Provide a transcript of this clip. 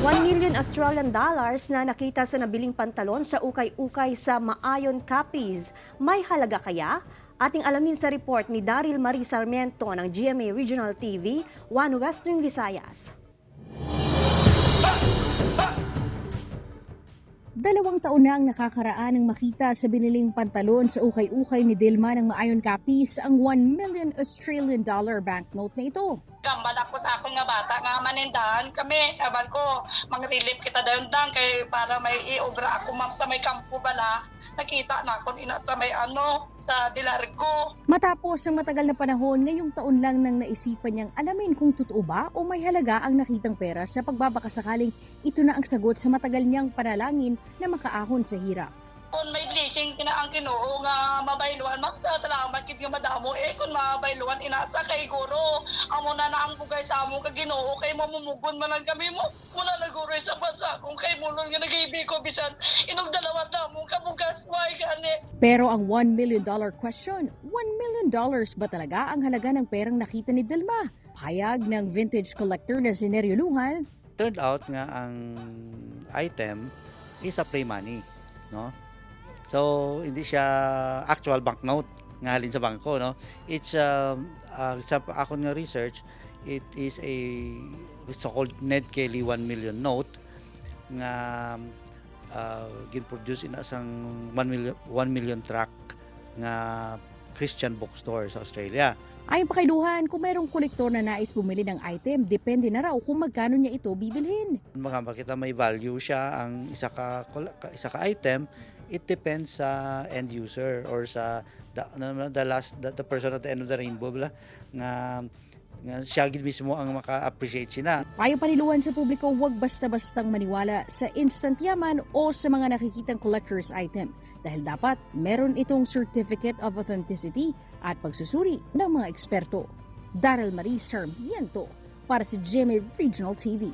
1 million Australian dollars na nakita sa nabiling pantalon sa ukay-ukay sa Maayon, Capiz. May halaga kaya? Ating alamin sa report ni Daryl Marie Sarmiento ng GMA Regional TV, One Western Visayas. 2 taon na ang nakakaraan ng makita sa biniling pantalon sa ukay-ukay ni Dilma ng Maayon, Capiz ang 1 million Australian dollar banknote na ito. Gambal ako sa akong nga bata nga manindahan kami. Ewan ko, mang-relieve kita dayon dang kay para may iobra ako ma'am sa may kampo bala. Nakita na ako ina sa may sa Dilargo. Matapos ang matagal na panahon, ngayong taon lang nang naisipan niyang alamin kung totoo ba o may halaga ang nakitang pera sa pagbabakasakaling ito na ang sagot sa matagal niyang panalangin na makaahon sa hirap. Kung may blessing kina ang Ginoo nga mabayluan mak sa salamat kid nga madamo kung mabayluan inasa kay guro amo na ang bugay sa amo kay Ginoo kay mamumugon man lang kami mo muna naguroy sa bansa kung kay mulon nga nag-ibig ko bisan inog dalawa ta mo kabugas way gani. Pero ang $1 million question, $1 million ba talaga ang halaga ng perang nakita ni Dilma? Payag ng vintage collector na si Nerio Lujan. Turned out nga ang item is a play money, no? So hindi siya actual banknote nga halin sa bangko, no? It's sa ako nga research, it is a so-called Ned Kelly 1 million note nga gin-produce in asang 1 million track nga Christian bookstore sa Australia. Ayon pa kay Lujan, kung mayroong kolektor na nais bumili ng item, depende na raw kung magkano niya ito bibilhin. Makita may value siya ang isa ka item, it depends sa end user or sa the person at the end of the rainbow nga siya gid mismo ang maka-appreciate siya. Payo pa ni Lujan sa publiko, huwag basta-bastang maniwala sa instant yaman o sa mga nakikitang collector's item dahil dapat meron itong certificate of authenticity at pagsusuri ng mga eksperto. Daryl Marie Sarmiento para sa GMA Regional TV.